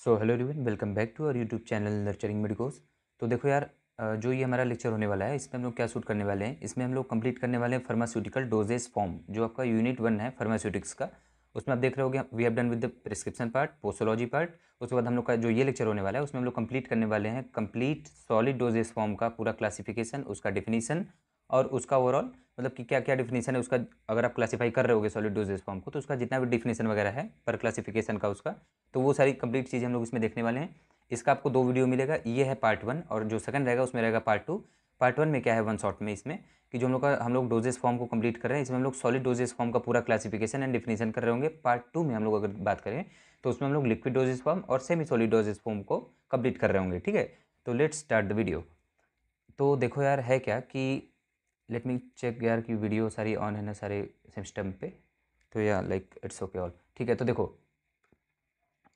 So hello everyone, welcome back to our YouTube channel nurturing medicos. तो देखो यार, जो ये हमारा लेक्चर होने वाला है इसमें हम लोग क्या शूट करने वाले हैं। इसमें हम लोग कंप्लीट करने वाले हैं फार्मास्यूटिकल डोजेस फॉर्म, जो आपका यूनिट 1 है फार्मास्यूटिक्स का। उसमें आप देख रहे होगे we have done with the prescription part, posology part. उसके बाद हम लोग का जो ये लेक्चर होने वाला है उसमें हम लोग कंप्लीट करने वाले हैं कंप्लीट सॉलिड डोजेस फॉर्म का पूरा क्लासिफिकेशन, उसका डिफिनीसन और उसका ओवरऑल मतलब कि क्या क्या डिफिनीसन है उसका। अगर आप क्लासीफाई कर रहे होगे सॉलिड डोजेस फॉर्म को तो उसका जितना भी डिफिनीसन वगैरह है पर क्लासिफिकेशन का उसका, तो वो सारी कंप्लीट चीज़ें हम लोग इसमें देखने वाले हैं। इसका आपको 2 वीडियो मिलेगा, ये है पार्ट 1 और जो सेकंड रहेगा उसमें रहेगा पार्ट 2। पार्ट 1 में क्या है वन शॉट में इसमें कि जो हम लोग डोजेस फॉर्म को कंप्लीट कर रहे हैं, इसमें हम लोग सॉलिड डोजेस फॉर्म का पूरा क्लासिफिकेशन एंड डिफिनीशन कर रहे होंगे। पार्ट 2 में हम लोग अगर बात करें तो उसमें हम लोग लिक्विड डोजेस फॉर्म और सेमी सॉलिड डोजेस फॉर्म को कंप्लीट कर रहे होंगे। ठीक है, तो लेट्स स्टार्ट द वीडियो। तो देखो यार, है क्या कि लेट मी चेक यार कि वीडियो सारी ऑन है ना सारे सिस्टम पे। तो या लाइक इट्स ओके ऑल ठीक है। तो देखो,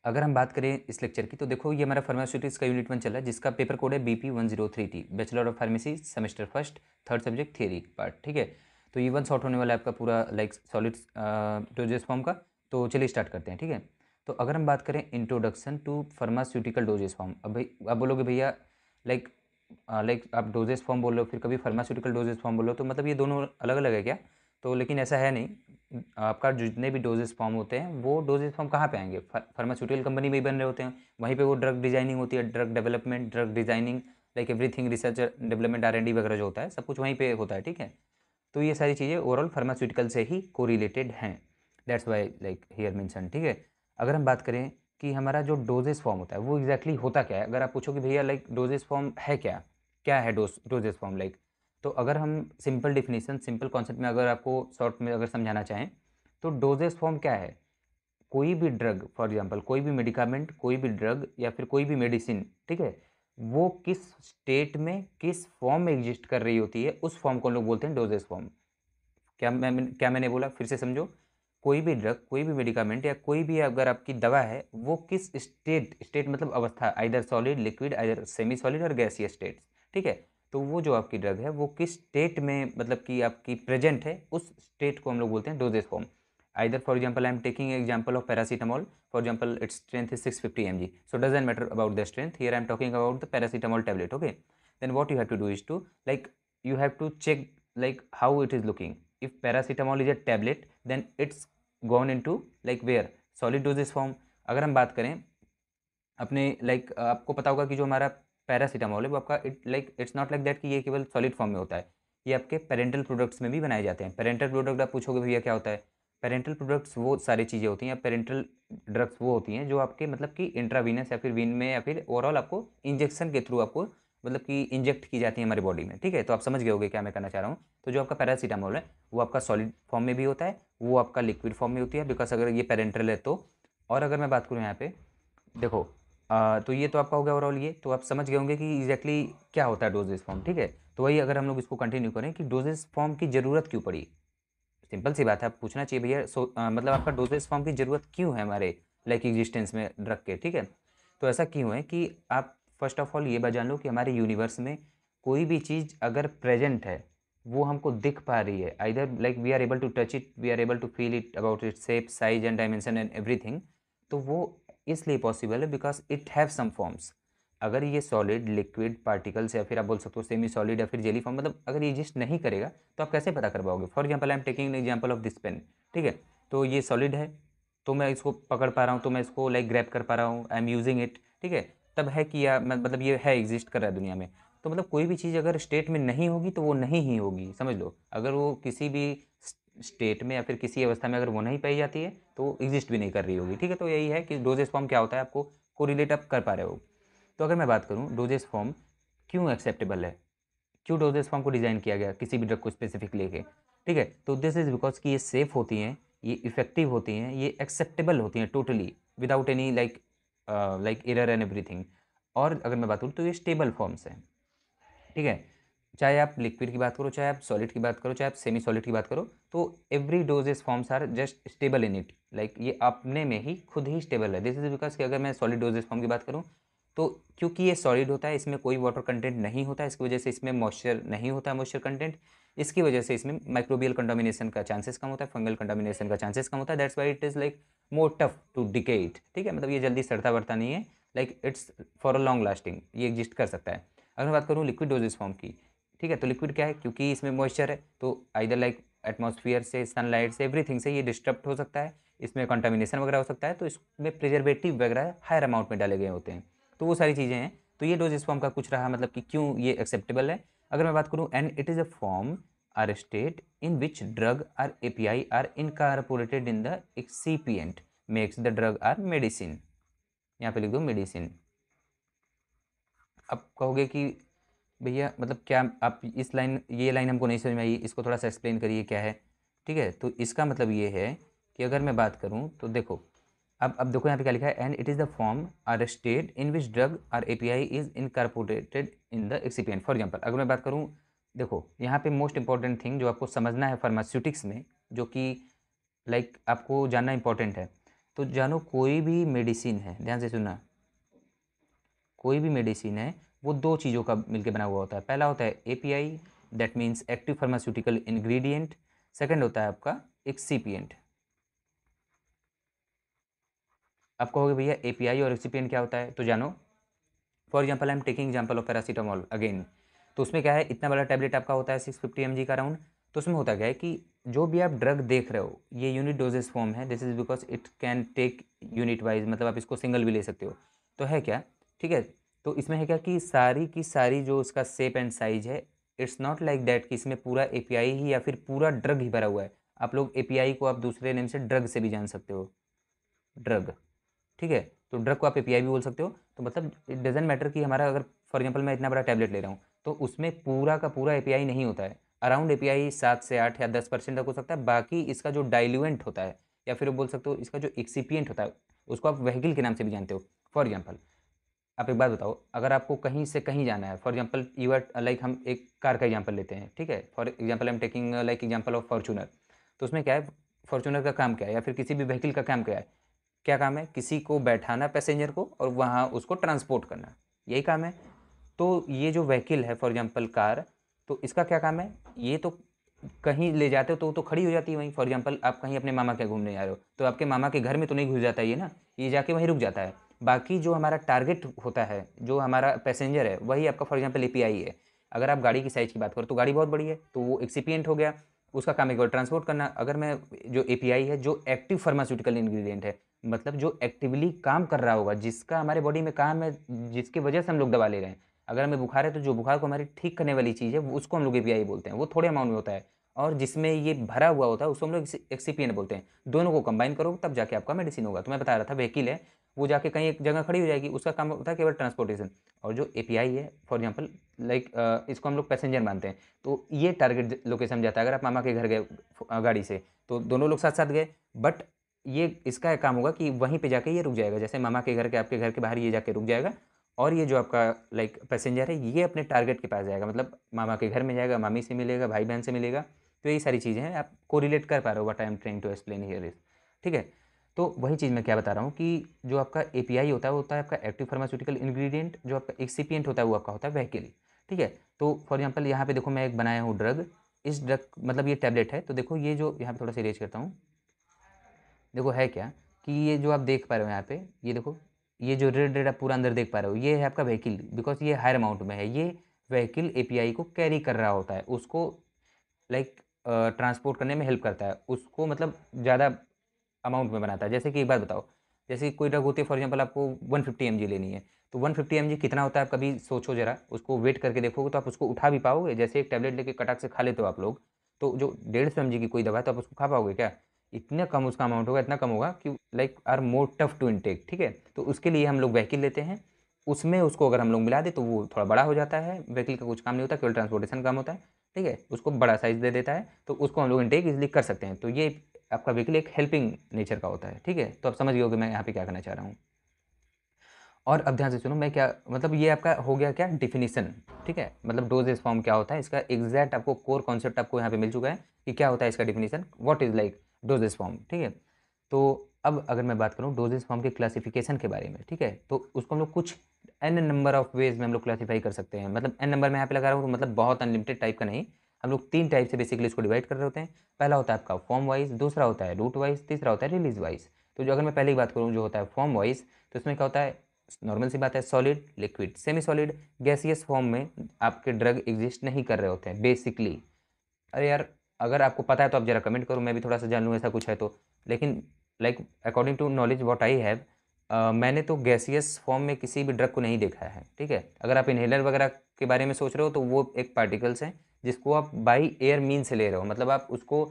अगर हम बात करें इस लेक्चर की तो देखो ये हमारा फार्मास्यूटिक्स का यूनिट 1 चल रहा है जिसका पेपर कोड है BP 103T, bachelor of pharmacy semester first, third subject theory part. ठीक है, तो ये वन शॉट होने वाला है आपका पूरा लाइक सॉलिड डोजेस फॉर्म का। तो चलिए स्टार्ट करते हैं। ठीक है, तो अगर हम बात करें introduction to pharmaceutical dosage form, अब भाई आप बोलोगे भैया लाइक आप डोजेस फॉर्म बोल रहे हो फिर कभी फार्मास्यूटिकल डोजेस फॉर्म बोल रहे हो, तो मतलब ये दोनों अलग अलग है क्या? तो लेकिन ऐसा है नहीं। आपका जितने भी डोजेस फॉर्म होते हैं वो डोजेस फॉर्म कहाँ पे आएंगे? फार्मास्यूटिकल कंपनी में ही बन रहे होते हैं, वहीं पे वो ड्रग डिजाइनिंग होती है, drug development, drug designing, like everything, research development, R&D वगैरह जो होता है सब कुछ वहीं पे होता है। ठीक है, तो ये सारी चीज़ें ओवरऑल फार्मास्यूटिकल से ही कोरिलेटेड हैं, that's why like here mention. ठीक है, अगर हम बात करें कि हमारा जो डोजेस फॉर्म होता है वो एग्जैक्टली होता क्या है, अगर आप पूछो कि भैया लाइक डोजेस फॉर्म है क्या, क्या है डोजेस फॉर्म लाइक, तो अगर हम सिंपल डिफिनीशन सिंपल कॉन्सेप्ट में अगर आपको शॉर्ट में अगर समझाना चाहें तो डोजेस फॉर्म क्या है? कोई भी ड्रग, फॉर एग्जांपल कोई भी मेडिकामेंट, कोई भी ड्रग या फिर कोई भी मेडिसिन, ठीक है, वो किस स्टेट में किस फॉर्म में एग्जिस्ट कर रही होती है उस फॉर्म को हम लोग बोलते हैं डोजेस फॉर्म। क्या मैंने बोला फिर से समझो। कोई भी ड्रग, कोई भी मेडिकामेंट या कोई भी अगर आपकी दवा है वो किस स्टेट मतलब अवस्था, either solid, liquid, either semi solid और गैसीय स्टेट्स। ठीक है, तो वो जो आपकी ड्रग है वो किस स्टेट में मतलब कि आपकी प्रेजेंट है उस स्टेट को हम लोग बोलते हैं doses form. Either for example I am taking example of paracetamol, for example its strength is 650 mg, so doesn't matter about the strength, here I am talking about the paracetamol tablet. Okay, then what you have to do is to like you have to check like how it is looking. If paracetamol is a tablet then it's gone into like where solid dosage form। अगर हम बात करें अपने like आपको पता होगा कि जो हमारा पैरासीटामोल है वो आपका like it's not like that कि ये केवल सॉलिड फॉर्म में होता है, ये आपके पेरेंटल प्रोडक्ट्स में भी बनाए जाते हैं। पेरेंटल प्रोडक्ट आप पूछोगे भैया क्या होता है? पेरेंटल प्रोडक्ट्स वो सारी चीज़ें होती हैं, पेरेंटल ड्रग्स वो होती हैं जो आपके मतलब कि इंट्रावीनस या फिर वीन में या फिर ओवरऑल आपको इंजेक्शन के थ्रू आपको मतलब कि इंजेक्ट की जाती है हमारी बॉडी में। ठीक है, तो आप समझ गए होगे क्या मैं कहना चाह रहा हूँ। तो जो आपका पैरासीटामोल है वो आपका सॉलिड फॉर्म में भी होता है, वो आपका लिक्विड फॉर्म में होती है बिकॉज अगर ये पेरेंटल है तो। और अगर मैं बात करूँ यहाँ पे देखो, तो ये तो आपका हो गया ओवरऑल, ये तो आप समझ गए होंगे कि एग्जैक्टली क्या होता है डोजेस फॉर्म। ठीक है, तो वही अगर हम लोग इसको कंटिन्यू करें कि डोजेस फॉर्म की ज़रूरत क्यों पड़ी। सिंपल सी बात है, आप पूछना चाहिए भैया मतलब आपका डोजेस फॉर्म की ज़रूरत क्यों है हमारे लाइक एग्जिस्टेंस में ड्रग के। ठीक है, तो ऐसा क्यों है कि आप फर्स्ट ऑफ ऑल ये बात जान लो कि हमारे यूनिवर्स में कोई भी चीज़ अगर प्रेजेंट है वो हमको दिख पा रही है, either like we are able to touch it, we are able to feel it about it shape, size and dimension and everything, तो वो इसलिए पॉसिबल है because it have some forms. अगर ये सॉलिड, लिक्विड, पार्टिकल्स या फिर आप बोल सकते हो सेमी सॉलिड या फिर जेली फॉर्म, मतलब अगर ये एग्जिस्ट नहीं करेगा तो आप कैसे पता कर पाओगे? For example I am taking an example of this pen. ठीक है, तो ये सॉलिड है तो मैं इसको पकड़ पा रहा हूँ, तो मैं इसको लाइक ग्रैब कर पा रहा हूँ, आई एम यूजिंग इट। ठीक है, तब है कि या मतलब ये है, एग्जिस्ट कर रहा है दुनिया में। तो मतलब कोई भी चीज़ अगर स्टेट में नहीं होगी तो वो नहीं ही होगी, समझ लो। अगर वो किसी भी स्टेट में या फिर किसी अवस्था में अगर वो नहीं पाई जाती है तो एग्जिस्ट भी नहीं कर रही होगी। ठीक है, तो यही है कि डोजेस फॉर्म क्या होता है, आपको कोरिलेट आप कर पा रहे हो। तो अगर मैं बात करूँ डोजेस फॉर्म क्यों एक्सेप्टेबल है, क्यों डोजेस फॉर्म को डिज़ाइन किया गया किसी भी ड्रग को स्पेसिफिक लेके। ठीक है, तो दिस इज़ बिकॉज कि ये सेफ़ होती हैं, ये इफ़ेक्टिव होती हैं, ये एक्सेप्टेबल होती हैं totally without any like error and everything. और अगर मैं बात करूँ तो ये स्टेबल फॉर्म्स हैं। ठीक है, चाहे आप लिक्विड की बात करो, चाहे आप सॉलिड की बात करो, चाहे आप सेमी सॉलिड की बात करो, तो every dosage forms are just stable in it, like ये अपने में ही खुद ही स्टेबल है। दिस इज बिकॉज कि अगर मैं सॉलिड डोजेस फॉर्म की बात करूँ तो क्योंकि ये सॉलिड होता है, इसमें कोई वाटर कंटेंट नहीं होता है, इसकी वजह से इसमें मॉइस्चर नहीं होता है, मॉइस्चर कंटेंट, इसकी वजह से इसमें माइक्रोबियल कंटामिनेशन का चांसेस कम होता है, फंगल कंटामिनेशन का चांसेस कम होता है, that's why it is like more tough to decay. ठीक है, मतलब ये जल्दी सड़ता बढ़ता नहीं है, like it's for a long lasting, ये एग्जिस्ट कर सकता है। अगर मैं बात करूँ लिक्विड डोजेज फॉर्म की, ठीक है, तो लिक्विड क्या है, क्योंकि इसमें मॉइस्चर है तो आइदर लाइक एटमॉस्फेयर से, सनलाइट से, एवरीथिंग से ये डिस्टर्ब हो सकता है, इसमें कंटामिनेशन वगैरह हो सकता है, तो इसमें प्रिजर्वेटिव वगैरह हायर अमाउंट में डाले गए होते हैं, तो वो सारी चीज़ें हैं। तो ये डोजेज फॉर्म का कुछ रहा, मतलब कि क्यों ये एक्सेप्टेबल है। अगर मैं बात करूँ, and it is a form or state in which drug or API are incorporated in the excipient makes the drug or medicine. यहाँ पे लिख दो मेडिसिन। अब कहोगे कि भैया मतलब क्या, आप इस लाइन, ये लाइन हमको नहीं समझ में आई, इसको थोड़ा सा एक्सप्लेन करिए क्या है। ठीक है, तो इसका मतलब ये है कि अगर मैं बात करूँ तो देखो, अब देखो यहाँ पे क्या लिखा है, and it is the form or state in which drug or API is incorporated in the excipient. For example अगर मैं बात करूँ, देखो यहाँ पे मोस्ट इंपॉर्टेंट थिंग जो आपको समझना है फार्मास्यूटिक्स में, जो कि लाइक आपको जानना इंपॉर्टेंट है, तो जानो कोई भी मेडिसिन है, ध्यान से सुनना, कोई भी मेडिसिन है वो दो चीज़ों का मिलकर बना हुआ होता है। पहला होता है API, that means active pharmaceutical ingredient. Second होता है आपका एक्सिपिएंट। आप कहोगे भैया एपीआई और एक्सिपिएंट क्या होता है, तो जानो। For example I am taking example of paracetamol again. तो उसमें क्या है, इतना बड़ा टैबलेट आपका होता है 650 mg का राउंड। तो उसमें होता क्या है कि जो भी आप ड्रग देख रहे हो ये यूनिट डोजेस फॉर्म है, this is because it can take unit wise, मतलब आप इसको सिंगल भी ले सकते हो। तो है क्या, ठीक है, तो इसमें है क्या कि सारी की सारी जो उसका शेप एंड साइज है, इट्स नॉट लाइक दैट कि इसमें पूरा एपीआई ही या फिर पूरा ड्रग ही भरा हुआ है। आप लोग एपीआई को आप दूसरे नेम से ड्रग से भी जान सकते हो, ड्रग, ठीक है, तो ड्रग को आप एपीआई भी बोल सकते हो। तो मतलब इट डजेंट मैटर कि हमारा, अगर फॉर एग्जांपल मैं इतना बड़ा टैबलेट ले रहा हूँ तो उसमें पूरा का पूरा एपीआई नहीं होता है, अराउंड एपीआई 7 से 8 या 10% तक हो सकता है। बाकी इसका जो डाइल्यूएंट होता है, या फिर बोल सकते हो इसका जो एक्सिपिएंट होता है, उसको आप व्हीकल के नाम से भी जानते हो। फॉर एग्जाम्पल आप एक बात बताओ, अगर आपको कहीं से कहीं जाना है, for example you are like, हम एक कार का एग्जाम्पल लेते हैं, ठीक है, for example I am taking like example of Fortuner. तो उसमें क्या है, फॉर्चूनर का काम क्या है, या फिर किसी भी व्हीकल का काम क्या है, क्या काम है, किसी को बैठाना पैसेंजर को और वहाँ उसको ट्रांसपोर्ट करना, यही काम है। तो ये जो व्हीकल है फॉर एग्जांपल कार, तो इसका क्या काम है, ये तो कहीं ले जाते हो तो खड़ी हो जाती है वहीं। फॉर एग्जांपल आप कहीं अपने मामा के घूमने जा रहे हो तो आपके मामा के घर में तो नहीं घुस जाता ये ना, ये जाके वहीं रुक जाता है। बाकी जो हमारा टारगेट होता है, जो हमारा पैसेंजर है, वही आपका फॉर एग्जाम्पल एपीआई है। अगर आप गाड़ी की साइज़ की बात करो तो गाड़ी बहुत बड़ी है, तो वो एक्सिपिएंट हो गया, उसका काम एक बार ट्रांसपोर्ट करना। अगर मैं, जो एपीआई है जो एक्टिव फार्मास्यूटिकल इंग्रेडिएंट है, मतलब जो एक्टिवली काम कर रहा होगा, जिसका हमारे बॉडी में काम है, जिसकी वजह से हम लोग दवा ले रहे हैं। अगर हमें बुखार है तो जो बुखार को हमारी ठीक करने वाली चीज़ है उसको हम लोग एपीआई बोलते हैं, वो थोड़े अमाउंट में होता है। और जिसमें ये भरा हुआ होता है उसको हम लोग एक्सिपिएंट बोलते हैं। दोनों को कंबाइन करो तब जाके आपका मेडिसिन होगा। तो मैं बता रहा था व्हीकल है, वो जाके कहीं एक जगह खड़ी हो जाएगी, उसका काम होता है केवल ट्रांसपोर्टेशन। और जो एपीआई है फॉर एग्जांपल लाइक इसको हम लोग पैसेंजर मानते हैं, तो ये टारगेट लोकेशन जाता है। अगर आप मामा के घर गए गाड़ी से तो दोनों लोग साथ साथ गए, बट ये इसका काम होगा कि वहीं पे जाके ये रुक जाएगा, जैसे मामा के घर के आपके घर के बाहर ये जाके रुक जाएगा। और ये जो आपका लाइक पैसेंजर है ये अपने टारगेट के पास जाएगा, मतलब मामा के घर में जाएगा, मामी से मिलेगा, भाई बहन से मिलेगा। तो यही सारी चीज़ें हैं, आप कोरिलेट कर पा रहे हो what I am trying to explain here is, ठीक है। तो वही चीज़ मैं क्या बता रहा हूँ कि जो आपका एपीआई होता है वो होता है आपका एक्टिव फार्मास्यूटिकल इंग्रेडिएंट, जो आपका एक्सिपिएंट होता है वो आपका होता है व्हीकल, ठीक है। तो फॉर एग्जांपल यहाँ पे देखो मैं एक बनाया हूँ ड्रग, इस ड्रग मतलब ये टैबलेट है, तो देखो ये जो यहाँ पे थोड़ा सा इरेज करता हूँ, देखो है क्या कि ये जो आप देख पा रहे हो यहाँ पे, ये देखो, ये जो रेड रेड आप पूरा अंदर देख पा रहे हो ये है आपका व्हीकल, बिकॉज ये हायर अमाउंट में है। ये व्हीकल एपीआई को कैरी कर रहा होता है, उसको लाइक ट्रांसपोर्ट करने में हेल्प करता है, उसको मतलब ज़्यादा अमाउंट में बनाता है। जैसे कि एक बात बताओ, जैसे कोई ड्रग होती है फॉर एग्जांपल आपको 150 mg लेनी है, तो 150 mg कितना होता है आप कभी सोचो जरा, उसको वेट करके देखोगे तो आप उसको उठा भी पाओगे। जैसे एक टैबलेट लेके कटाक से खा लेते हो आप लोग, तो जो 150 mg की कोई दवा है तो आप उसको खा पाओगे क्या, इतना कम उसका अमाउंट होगा, इतना कम होगा कि like are more tough to intake, ठीक है। तो उसके लिए हम लोग व्हीकल लेते हैं, उसमें उसको अगर हम लोग मिला दें तो वो थोड़ा बड़ा हो जाता है, व्हीकल का कुछ काम नहीं होता, केवल ट्रांसपोर्टेशन काम होता है, ठीक है, उसको बड़ा साइज़ दे देता है, तो उसको हम लोग इनटेक इजीली कर सकते हैं। तो ये आपका व्हीकल एक हेल्पिंग नेचर का होता है, ठीक है। तो आप समझ गए हो कि मैं यहाँ पे क्या करना चाह रहा हूँ। और अब ध्यान से सुनो, मैं क्या मतलब, ये आपका हो गया क्या डिफिनीशन, ठीक है, मतलब डोजेज फॉर्म क्या होता है, इसका एग्जैक्ट आपको कोर कॉन्सेप्ट आपको यहाँ पे मिल चुका है कि क्या होता है इसका definition, what is like doses form, ठीक है। तो अब अगर मैं बात करूँ डोजेज फॉर्म के क्लासिफिकेशन के बारे में, ठीक है, तो उसको हम लोग कुछ एन नंबर ऑफ वेज में हम लोग क्लासीफाई कर सकते हैं। मतलब एन नंबर में यहाँ पे लगा रहा हूँ तो मतलब बहुत अनलिमिटेड टाइप का नहीं, हम लोग 3 टाइप से बेसिकली इसको डिवाइड कर रहे होते हैं। पहला होता है आपका फॉर्म वाइज, दूसरा होता है रूट वाइज, तीसरा होता है रिलीज वाइज। तो जो अगर मैं पहले की बात करूँ जो होता है फॉर्म वाइज, तो इसमें क्या होता है, नॉर्मल सी बात है, solid, liquid, semi solid, gaseous form में आपके ड्रग एग्जिस्ट नहीं कर रहे होते हैं बेसिकली। अरे यार, अगर आपको पता है तो आप जरा कमेंट करो, मैं भी थोड़ा सा जान लूँ ऐसा कुछ है तो। लेकिन like according to knowledge what I have, मैंने तो गैसियस फॉर्म में किसी भी ड्रग को नहीं देखा है, ठीक है। अगर आप इनहेलर वगैरह के बारे में सोच रहे हो तो वो एक पार्टिकल्स हैं जिसको आप बाई एयर मीन से ले रहे हो, मतलब आप उसको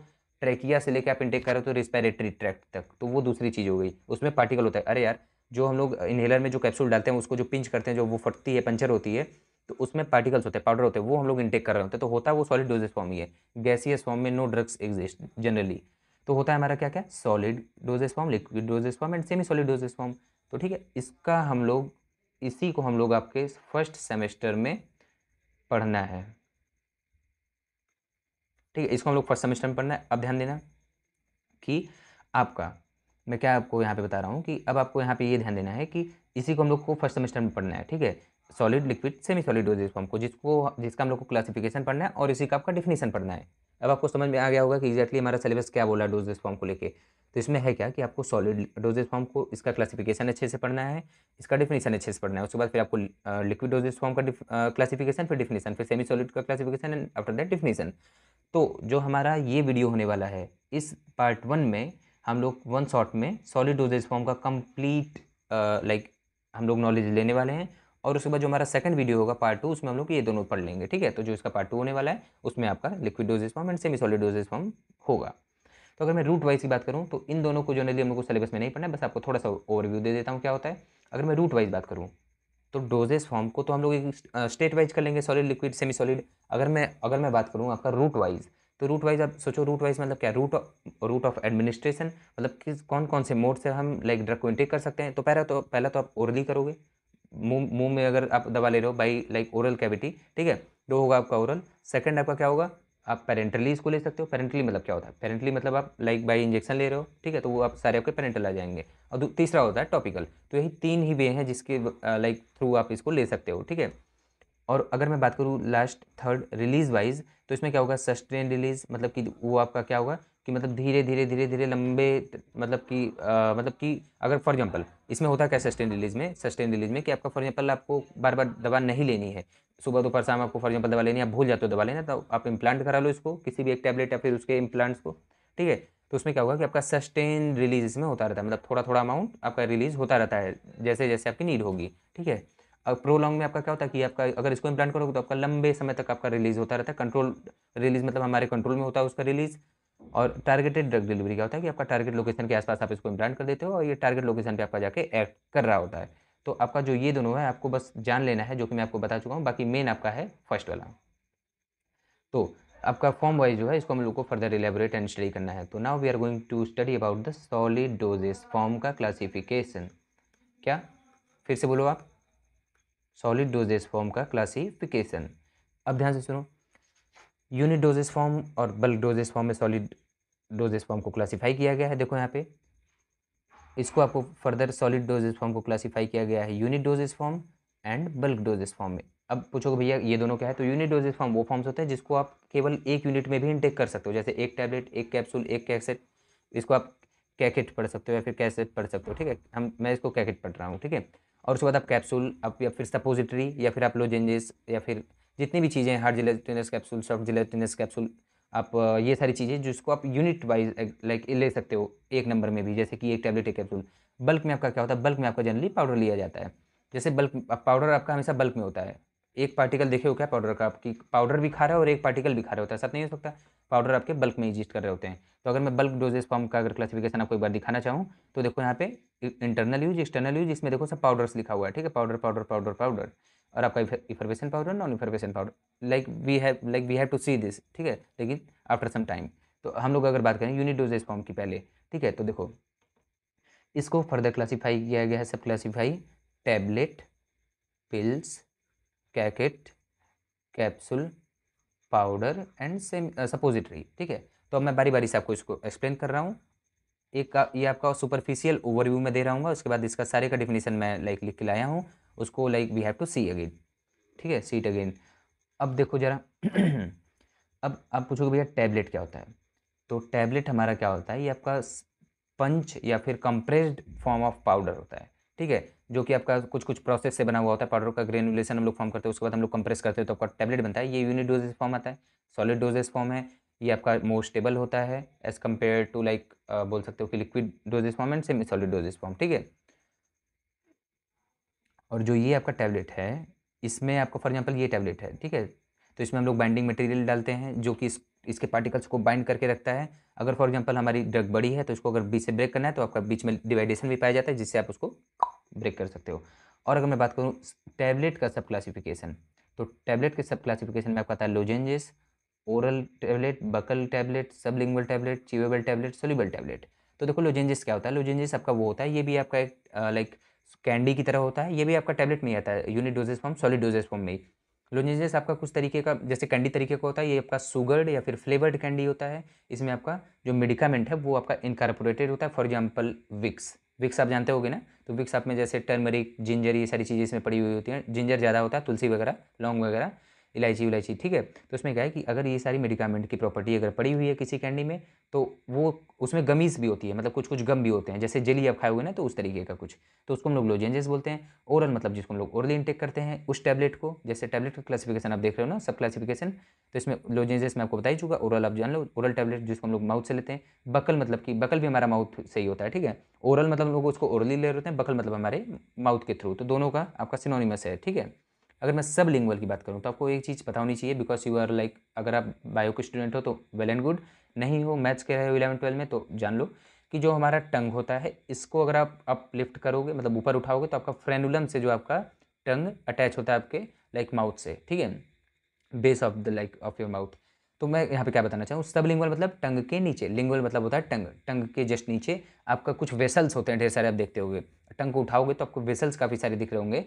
ट्रैकिया से लेके आप इंटेक कर रहे हो तो रिस्पिरेटरी ट्रैक्ट तक, तो वो दूसरी चीज़ हो गई, उसमें पार्टिकल होता है। अरे यार, जो हम लोग इनहेलर में जो कैप्सूल डालते हैं उसको जो पिंच करते हैं, जो वो फटती है, पंचर होती है, तो उसमें पार्टिकल्स होते हैं, पाउडर होते हैं, वो हम लोग इंटेक कर रहे होते हैं, तो होता है वो सॉलिड डोजेस फॉर्म ही है। गैसियस फॉर्म में नो ड्रग्स एग्जिस्ट जनरली। तो होता है हमारा क्या क्या, solid doses form, liquid dosage form and semi solid doses form. तो ठीक है, इसका हम लोग, इसी को हम लोग आपके फर्स्ट सेमेस्टर में पढ़ना है, ठीक है। इसको हम लोग फर्स्ट सेमेस्टर में पढ़ना है। अब ध्यान देना कि आपका, मैं क्या आपको यहाँ पे बता रहा हूँ कि अब आपको यहाँ पे ये ध्यान देना है कि इसी को हम लोग को फर्स्ट सेमेस्टर में पढ़ना है, ठीक है। Solid, liquid, semi solid doses form को, जिसका हम लोग को क्लासिफिकेशन पढ़ना है और इसी का आपका डिफिनीशन पढ़ना है। अब आपको समझ में आ गया होगा कि एग्जैक्टली हमारा सिलेबस क्या बोला डोजेज फॉर्म को लेके। तो इसमें है क्या कि आपको सॉलिड डोजेज फॉर्म को, इसका क्लासिफिकेशन अच्छे से पढ़ना है, इसका डिफिनीशन अच्छे से पढ़ना है, उसके बाद फिर आपको लिक्विड डोजेज फॉर्म का क्लासिफिकेशन, फिर डिफिनीशन, फिर सेमी सॉलिड का classification and after that definition. तो जो हमारा ये वीडियो होने वाला है, इस पार्ट 1 में हम लोग वन शॉट में सॉलिड डोजेज फॉर्म का कंप्लीट लाइक हम लोग नॉलेज लेने वाले हैं। और उसके बाद जो हमारा सेकंड वीडियो होगा पार्ट 2, उसमें हम लोग ये दोनों पढ़ लेंगे, ठीक है। तो जो इसका पार्ट 2 होने वाला है उसमें आपका liquid doses form and semi solid doses form होगा। तो अगर मैं रूट वाइज की बात करूँ तो इन दोनों को जनरली हम लोग को सिलेबस में नहीं पढ़ना है, बस आपको थोड़ा सा ओवरव्यू दे देता हूँ क्या होता है। अगर मैं रूट वाइज बात करूँ तो डोजेस फॉर्म को तो हम लोग एक स्टेट वाइज कर लेंगे, सॉलिड, लिक्विड, सेमी सॉलिड। अगर मैं बात करूँ आपका रूट वाइज, तो रूट वाइज आप सोचो, रूट वाइज मतलब क्या, रूट ऑफ एडमिनिस्ट्रेशन, मतलब किस कौन कौन से मोड से हम लाइक ड्रग को इंटेक कर सकते हैं। तो पहला तो आप ओरली करोगे, मुंह में अगर आप दवा ले रहे हो बाई लाइक ओरल कैविटी, ठीक है, तो होगा आपका ओरल। सेकंड आपका क्या होगा, आप पेरेंटली इसको ले सकते हो। पेरेंटली मतलब क्या होता है, पेरेंटली मतलब आप लाइक बाई इंजेक्शन ले रहे हो, ठीक है, तो वो आप सारे आपके पेरेंटल आ जाएंगे। और तीसरा होता है टॉपिकल। तो यही तीन ही वे हैं जिसके लाइक थ्रू आप इसको ले सकते हो, ठीक है। और अगर मैं बात करूँ लास्ट थर्ड रिलीज वाइज, तो इसमें क्या होगा, सस्टेन रिलीज, मतलब कि वो आपका क्या होगा कि मतलब धीरे धीरे धीरे धीरे लंबे, मतलब कि अगर फॉर एग्जांपल इसमें होता है क्या, सस्टेन रिलीज में कि आपका फॉर एग्जांपल आपको बार बार दवा नहीं लेनी है, सुबह दोपहर शाम आपको फॉर एग्जांपल दवा लेनी है, आप भूल जाते हो दवा लेना, तो आप इम्प्लांट करा लो इसको, किसी भी एक टैबलेट या फिर उसके इम्प्लांट्स को, ठीक है। तो उसमें क्या होगा कि आपका सस्टेन रिलीज इसमें होता रहता है, मतलब थोड़ा थोड़ा अमाउंट आपका रिलीज होता रहता है जैसे जैसे आपकी नीड होगी, ठीक है। अब प्रोलॉन्ग में आपका क्या होता है कि आपका अगर इसको इम्प्लांट करोगे तो आपका लंबे समय तक आपका रिलीज होता रहता है, कंट्रोल रिलीज, मतलब हमारे कंट्रोल में होता है उसका रिलीज। और टारगेटेड ड्रग डिलीवरी क्या होता है कि आपका टारगेट लोकेशन के आसपास आप इसको इम्प्लांट कर देते हो और ये टारगेट लोकेशन पे आपका जाके एक्ट कर रहा होता है। तो आपका जो ये दोनों है आपको बस जान लेना है, जो कि मैं आपको बता चुका हूँ, बाकी मेन आपका है फर्स्ट वाला। तो आपका फॉर्म वाइज जो है इसको हम लोग को फर्दर इलेबोरेट एंड स्टडी करना है। तो now we are going to study about the solid doses form का क्लासिफिकेशन। क्या, फिर से बोलो आप, सॉलिड डोजेस फॉर्म का क्लासिफिकेशन। अब ध्यान से सुनो, यूनिट डोजेस फॉर्म और बल्क डोजेस फॉर्म में सॉलिड डोजेस फॉर्म को क्लासिफाई किया गया है। देखो यहाँ पे इसको आपको फर्दर सॉलिड डोजेस फॉर्म को क्लासिफाई किया गया है unit dosage form and bulk doses form में। अब पूछोगे भैया ये दोनों क्या है, तो यूनिट डोजेस फॉर्म वो फॉर्म्स होते हैं जिसको आप केवल एक यूनिट में भी इनटेक कर सकते हो, जैसे एक टैबलेट, एक कैप्सूल, एक कैसेट। इसको आप कैकेट पढ़ सकते हो या फिर कैसेट पढ़ सकते हो, ठीक है। मैं इसको कैकेट पढ़ रहा हूँ, ठीक है। और उसके बाद आप कैप्सूल, आप या फिर सपोजिटरी या फिर आप लोजेंजेस या फिर जितनी भी चीज़ें, hard gelatinous capsule, soft gelatinous capsule, आप ये सारी चीज़ें जिसको आप यूनिट वाइज लाइक ले सकते हो एक नंबर में भी, जैसे कि एक टैबलेट, एक कैप्सूल। बल्क में आपका क्या होता है, बल्क में आपका जनरली पाउडर लिया जाता है। जैसे बल्क पाउडर आपका हमेशा बल्क में होता है। एक पार्टिकल देखे हो क्या पाउडर का, आपकी पाउडर भी खा रहा है और एक पार्टिकल भी खा रहा होता है, ऐसा नहीं हो सकता। पाउडर आपके बल्क में एग्जिस्ट कर रहे होते हैं। तो अगर मैं बल्क डोजेस फॉर्म का अगर क्लासिफिकेशन आपको एक बार दिखाना चाहूँ तो देखो यहाँ पे इंटरनल यूज, एक्सटर्नल यूज, इसमें देखो सब पाउडर्स लिखा हुआ है, ठीक है, पाउडर पाउडर पाउडर पाउडर। और आपका effervescent powder, non effervescent powder, like we have to see this, ठीक है, लेकिन आफ्टर सम टाइम। तो हम लोग अगर बात करें यूनिट डोजेस फॉर्म की पहले, ठीक है, तो देखो इसको फर्दर क्लासीफाई किया गया है, सब classify, tablet, pills, cachet, capsule, powder and same suppository, ठीक है। तो अब मैं बारी बारी से आपको इसको एक्सप्लेन कर रहा हूँ। एक का ये आपका सुपरफिशियल ओवरव्यू में दे रहा हूँ, उसके बाद इसका सारे का डिफिनीशन मैं लाइक लिख के लाया हूँ, उसको like we have to see again, ठीक है, सी इट अगेन। अब देखो जरा अब आप पूछोगे भैया टैबलेट क्या होता है। तो टैबलेट हमारा क्या होता है, ये आपका पंच या फिर कंप्रेस्ड फॉर्म ऑफ पाउडर होता है। ठीक है, जो कि आपका कुछ कुछ प्रोसेस से बना हुआ होता है। पाउडर का ग्रेनुलेशन हम लोग फॉर्म करते हैं, उसके बाद हम लोग कंप्रेस करते हैं तो आपका टैबलेट बनता है। ये यूनिट डोजेज फॉर्म आता है। सॉलिड डोजेज फॉर्म है, ये आपका मोर स्टेबल होता है एज कम्पेयर टू लाइक बोल सकते हो कि liquid doses form and semi solid doses form, ठीक है। और जो ये आपका टैबलेट है, इसमें आपका फॉर एग्जांपल ये टैबलेट है, ठीक है, तो इसमें हम लोग बाइंडिंग मटेरियल डालते हैं जो कि इसके पार्टिकल्स को बाइंड करके रखता है। अगर फॉर एग्जांपल हमारी ड्रग बड़ी है तो इसको अगर बीच से ब्रेक करना है तो आपका बीच में डिवाइडेशन भी पाया जाता है जिससे आप उसको ब्रेक कर सकते हो। और अगर मैं बात करूँ टैबलेट का सब क्लासिफिकेशन, तो टैबलेट के सब क्लासिफिकेशन में आपका आता है lozenges, oral tablet, buccal tablet, sublingual tablet, chewable tablet, soluble tablet. तो देखो लोजेंजेस क्या होता है, लोजेंजेस आपका वो होता है, ये भी आपका एक लाइक कैंडी की तरह होता है, ये भी आपका टैबलेट में ही आता है, unit doses form, solid doses form में ही। लोजेंजेस आपका कुछ तरीके का जैसे कैंडी तरीके का होता है, ये आपका सुगर्ड या फिर फ्लेवर्ड कैंडी होता है। इसमें आपका जो मेडिकामेंट है वो आपका इनकारपोरेटेड होता है। फॉर एग्जाम्पल विक्स, विक्स आप जानते होगे ना, तो विक्स आप में जैसे टर्मरिक, जिंजर, ये सारी चीज़ें इसमें पड़ी हुई होती हैं। जिंजर ज़्यादा होता है, तुलसी वगैरह, लौंग वगैरह, इलायची उलायची, ठीक है। तो इसमें क्या है कि अगर ये सारी मेडिकामेंट की प्रॉपर्टी अगर पड़ी हुई है किसी कैंडी में, तो वो उसमें गमीज भी होती है, मतलब कुछ कुछ गम भी होते हैं, जैसे जेली आप खाए हुए ना, तो उस तरीके का कुछ, तो उसको हम लोग लोजेंजेस बोलते हैं। ओरल मतलब जिसको हम लोग ओरली इंटेक करते हैं उस टैबलेट को, जैसे टैबलेट का क्लासिफिकेशन आप देख रहे हो ना, सब क्लासिफिकेशन, तो इसमें लोजेंजेस मैं आपको बता ही चुका। ओरल आप जान लो, ओरल टैबलेट जिसको हम लोग माउथ से लेते हैं। बकल मतलब कि बकल भी हमारा माउथ से ही होता है, ठीक है। ओरल मतलब हम लोग उसको ओरली ले रहे होते हैं, बकल मतलब हमारे माउथ के थ्रू, तो दोनों का आपका सिनोनिमस है, ठीक है। अगर मैं सब लिंगुअल की बात करूँ तो आपको एक चीज़ पता होनी चाहिए, बिकॉज यू आर लाइक, अगर आप बायो के स्टूडेंट हो तो वेल एंड गुड, नहीं हो मैथ्स के रहे हो 11-12 में तो जान लो कि जो हमारा टंग होता है, इसको अगर आप लिफ्ट करोगे, मतलब ऊपर उठाओगे, तो आपका फ्रेनुलम से जो आपका टंग अटैच होता है आपके लाइक माउथ से, ठीक है, base of the like of your mouth. तो मैं यहाँ पे क्या बताना चाहूँ, सब लिंगुअल मतलब टंग के नीचे, लिंगुअल मतलब होता है टंग, टंग के जस्ट नीचे आपका कुछ वेसल्स होते हैं ढेर सारे, आप देखते होंगे। टंग को उठाओगे तो आपको वेसल्स काफ़ी सारे दिख रहे होंगे।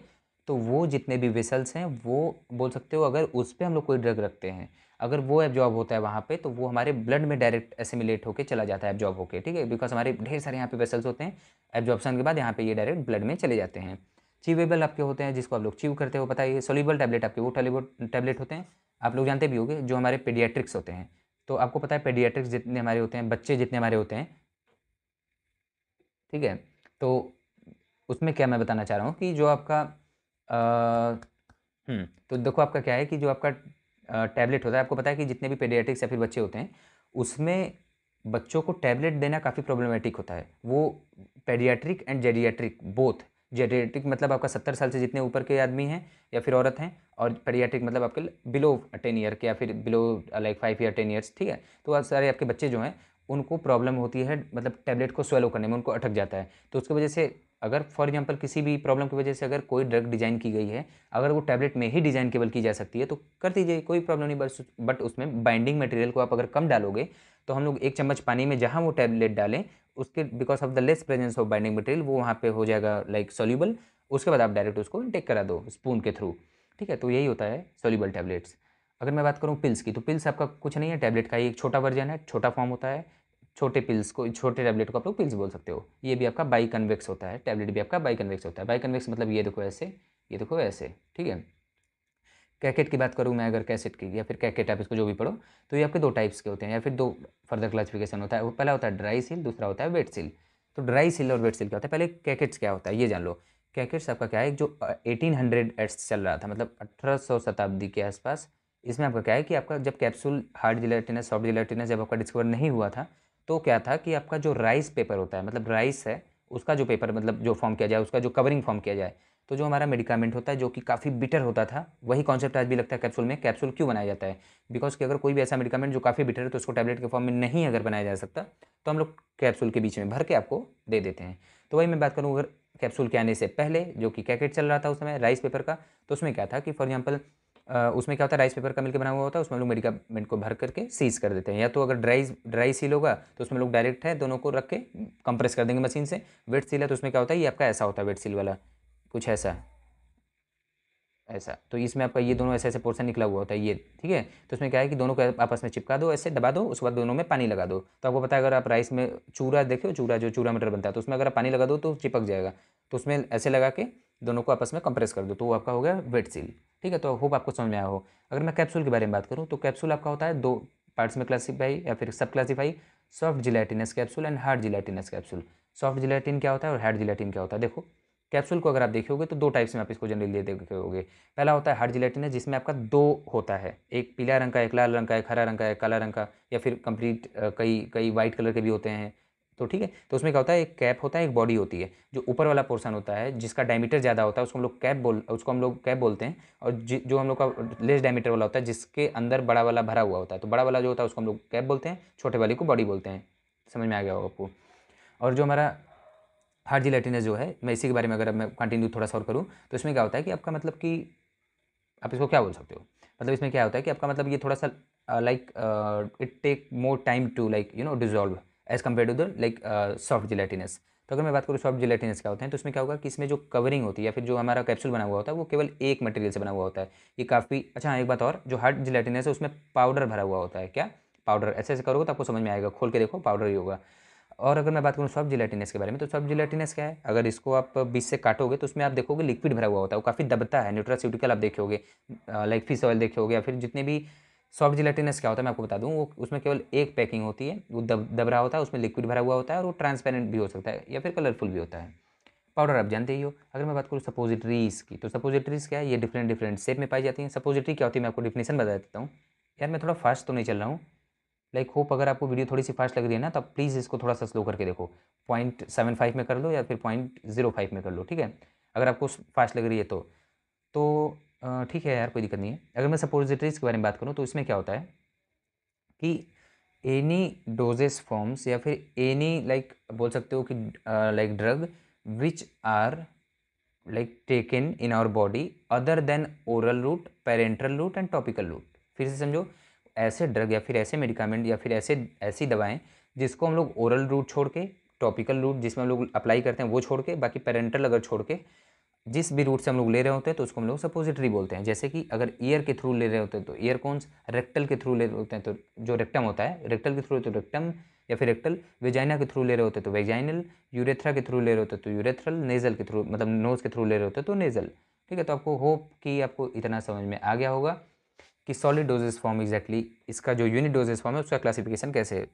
तो वो जितने भी वेसल्स हैं वो बोल सकते हो, अगर उस पर हम लोग कोई ड्रग रखते हैं, अगर वो एब्जॉर्ब होता है वहाँ पे, तो वो हमारे ब्लड में डायरेक्ट एसिमिलेट होकर चला जाता है, एब्जॉर्ब होकर, ठीक है, बिकॉज हमारे ढेर सारे यहाँ पे वेसल्स होते हैं। एब्जॉर्प्शन के बाद यहाँ पे ये डायरेक्ट ब्लड में चले जाते हैं। च्यूवेबल आपके होते हैं जिसको आप लोग च्यू करते हो, पता है। ये सोल्यूबल टैबलेट आपके वो टैबलेट होते हैं, आप लोग जानते भी होंगे, जो हमारे पेडियाट्रिक्स होते हैं। तो आपको पता है पेडियाट्रिक्स जितने हमारे होते हैं, बच्चे जितने हमारे होते हैं, ठीक है, तो उसमें क्या मैं बताना चाह रहा हूँ कि जो आपका तो देखो आपका क्या है कि जो आपका टैबलेट होता है, आपको पता है कि जितने भी पेडियाट्रिक्स या फिर बच्चे होते हैं, उसमें बच्चों को टैबलेट देना काफ़ी प्रॉब्लमेटिक होता है। वो पेडियाट्रिक एंड जेडियाट्रिक बोथ, जेडियाट्रिक मतलब आपका 70 साल से जितने ऊपर के आदमी हैं या फिर औरत हैं, और पेडियाट्रिक मतलब आपके बिलो 10 ईयर के या फिर बिलो लाइक 5 या 10 ईयर्स, ठीक है। तो आज सारे आपके बच्चे जो हैं उनको प्रॉब्लम होती है, मतलब टैबलेट को स्वेलो करने में उनको अटक जाता है। तो उसकी वजह से अगर फॉर एग्जांपल किसी भी प्रॉब्लम की वजह से अगर कोई ड्रग डिज़ाइन की गई है, अगर वो टैबलेट में ही डिज़ाइन केवल की जा सकती है तो कर दीजिए, कोई प्रॉब्लम नहीं। बट उसमें बाइंडिंग मटेरियल को आप अगर कम डालोगे, तो हम लोग 1 चम्मच पानी में जहाँ वो टैबलेट डालें, उसके because of the less presence of binding material वो वहाँ पे हो जाएगा लाइक सोल्यूबल। उसके बाद आप डायरेक्ट उसको टेक करा दो स्पून के थ्रू, ठीक है। तो यही होता है सोल्यूबल टैबलेट्स। अगर मैं बात करूँ पिल्स की, तो पिल्स आपका कुछ नहीं है, टैबलेट का ही एक छोटा वर्जन है, छोटा फॉर्म होता है। छोटे पिल्स को, छोटे टैबलेट को आप लोग पिल्स बोल सकते हो। ये भी आपका बाई कन्वेक्स होता है, टैबलेट भी आपका बाई कन्वेक्स होता है। बाई कन्वेक्स मतलब ये देखो ऐसे, ये देखो ऐसे, ठीक है। कैकेट की बात करूँ मैं, अगर कैसेट की या फिर कैकेट आप इसको जो भी पढ़ो, तो ये आपके दो टाइप्स के होते हैं या फिर दो फर्दर क्लासिफिकेशन होता है। वो पहला होता है ड्राई सील, दूसरा होता है वेट सील। तो ड्राई सील और वेट सील क्या होता है, पहले कैकेट्स क्या होता है ये जान लो। कैकेट्स आपका क्या है, जो 1800 एड्स चल रहा था, मतलब 1800 शताब्दी के आसपास। इसमें आपका क्या है कि आपका जब capsule hard gelatinous, soft gelatinous जब आपका डिस्कवर नहीं हुआ था, तो क्या था कि आपका जो राइस पेपर होता है, मतलब राइस है उसका जो पेपर, मतलब जो फॉर्म किया जाए, उसका जो कवरिंग फॉर्म किया जाए, तो जो हमारा मेडिकामेंट होता है जो कि काफ़ी बिटर होता था, वही कॉन्सेप्ट आज भी लगता है कैप्सूल में। कैप्सूल क्यों बनाया जाता है, बिकॉज कि अगर कोई भी ऐसा मेडिकामेंट जो काफ़ी बिटर है तो उसको टैबलेट के फॉर्म में नहीं अगर बनाया जा सकता, तो हम लोग कैप्सूल के बीच में भर के आपको दे देते हैं। तो वही मैं बात करूँ, अगर कैप्सूल के आने से पहले जो कि कैकेट चल रहा था उस समय राइस पेपर का, तो उसमें क्या था कि फॉर एग्जाम्पल उसमें क्या होता है, राइस पेपर का मिलकर बना हुआ होता है, उसमें लोग मेडिकामेंट को भर करके सीज कर देते हैं। या तो अगर ड्राई सील होगा तो उसमें लोग डायरेक्ट है दोनों को रख के कंप्रेस कर देंगे मशीन से। वेट सील है तो उसमें क्या होता है, ये आपका ऐसा होता है वेट सील वाला, कुछ ऐसा ऐसा। तो इसमें आपका ये दोनों ऐसे ऐसे पोर्शन निकला हुआ होता है ये, ठीक है। तो उसमें क्या है कि दोनों को आपस में चिपका दो, ऐसे दबा दो, उसके बाद दोनों में पानी लगा दो। तो आपको पता है अगर आप राइस में चूरा देखो, चूरा जो चूरा मटर बनता है, तो उसमें अगर आप पानी लगा दो तो चिपक जाएगा। तो उसमें ऐसे लगा के दोनों को आपस में कंप्रेस कर दो, तो वो आपका हो गया वेट सील, ठीक है। तो होप आपको समझ में आया हो। अगर मैं कैप्सूल के बारे में बात करूँ, तो कैप्सूल आपका होता है दो पार्ट्स में क्लासीफाई या फिर सब classify, soft gelatinous capsule and hard gelatinous capsule. Soft gelatin क्या होता है और हार्ड जिलेटिन क्या होता है, देखो कैप्सूल को अगर आप देखोगे तो 2 टाइप्स में आप इसको जनरली देखोगे। पहला होता है हार्ड जिलेटिनस, जिसमें आपका 2 होता है, एक पीला रंग का, एक लाल रंग का, एक हरा रंग का, एक काला रंग का, या फिर कंप्लीट कई वाइट कलर के भी होते हैं। तो ठीक है, तो उसमें क्या होता है, एक कैप होता है, एक बॉडी होती है। जो ऊपर वाला पोर्शन होता है जिसका डायमीटर ज़्यादा होता है उसको हम लोग कैप बोलते हैं। और जो हम लोग का लेस डायमीटर वाला होता है जिसके अंदर बड़ा वाला भरा हुआ होता है, तो बड़ा वाला जो होता है उसको हम लोग कैप बोलते हैं, छोटे वाले को बॉडी बोलते हैं। समझ में आ गया होगा आपको। और जो हमारा हार्ड जिलेटिनस जो है, मैं इसी के बारे में अगर मैं कंटिन्यू थोड़ा सा और करूँ, तो इसमें क्या होता है कि आपका मतलब कि आप इसको क्या बोल सकते हो, मतलब इसमें क्या होता है कि आपका मतलब ये थोड़ा सा like it take more time to like dissolve as compare to the like soft gelatinous. तो अगर मैं बात करूँ सॉफ्ट जिलेटिनस क्या होते हैं, तो इसमें क्या होगा कि इसमें जो कवरिंग होती है या फिर जो हमारा कैप्सूल बना हुआ होता है वो केवल एक मटेरियल से बना हुआ होता है। ये काफ़ी अच्छा। हाँ, एक बात और, जो हार्ड जिलेटिनस है उसमें पाउडर भरा हुआ होता है। क्या पाउडर? ऐसे ऐसे करोगे तो आपको समझ में आएगा, खोल के देखो पाउडर ही होगा। और अगर मैं बात करूँ सॉफ्ट जिलेटिनस के बारे में, तो सॉफ्ट जिलेटिनस क्या है, अगर इसको आप बीच से काटोगे तो उसमें आप देखोगे लिक्विड भरा हुआ होता है, वो काफ़ी दबता है। न्यूट्रास्यूटिकल आप देखोगे, लाइक फिश ऑयल देखोगे, या फिर जितने भी सॉफ्ट जिलेटिनस क्या होता है मैं आपको बता दूँ, वो उसमें केवल एक पैकिंग होती है, वो दब रहा होता है, उसमें लिक्विड भरा हुआ होता है, और वो ट्रांसपेरेंट भी हो सकता है या फिर कलरफुल भी होता है। पाउडर आप जानते ही हो। अगर मैं बात करूँ सपोजिटरीज़ की, तो सपोजिटरीज़ क्या है, ये डिफरेंट डिफरेंट शेप में पाई जाती हैं। सपोजिटरी क्या होती है मैं आपको डिफिनेशन बता देता हूँ। यार मैं थोड़ा फास्ट तो नहीं चल रहा हूँ, लाइक होप अगर आपको वीडियो थोड़ी सी फास्ट लग रही है ना, तो आप प्लीज़ इसको थोड़ा सा स्लो करके देखो। 0.75 में कर लो या फिर 0.05 में कर लो, ठीक है, अगर आपको फास्ट लग रही है तो ठीक है यार, कोई दिक्कत नहीं है। अगर मैं सपोजिटरीज़ के बारे में बात करूँ तो इसमें क्या होता है कि एनी डोजेस फॉर्म्स या फिर एनी लाइक बोल सकते हो कि like drug which are like taken in our body other than oral route, parenteral route and topical route. फिर से समझो, ऐसे ड्रग या फिर ऐसे मेडिकामेंट या फिर ऐसी दवाएं जिसको हम लोग ओरल रूट छोड़ के, टॉपिकल रूट जिसमें हम लोग अप्लाई करते हैं वो छोड़ के, बाकी पेरेंटल अगर छोड़ के जिस भी रूट से हम लोग ले रहे होते हैं तो उसको हम लोग सपोजिटरी बोलते हैं। जैसे कि अगर ईयर के थ्रू ले रहे होते हैं तो ईयर कोन्स, रेक्टल के थ्रू ले रहे होते हैं तो जो रेक्टम होता है, रेक्टल के थ्रू तो रेक्टम या फिर रेक्टल, वेजाइना के थ्रू ले रहे होते तो वेजाइनल, यूरेथ्रा के थ्रू ले रहे होते तो यूरेथ्रल, नेजल के थ्रू मतलब नोज़ के थ्रू ले रहे होते तो नेजल। ठीक है, तो आपको होप कि आपको इतना समझ में आ गया होगा कि सॉलिड डोजेस फॉर्म एग्जैक्टली इसका जो यूनिट डोजेस फॉर्म है उसका क्लासिफिकेशन कैसे है।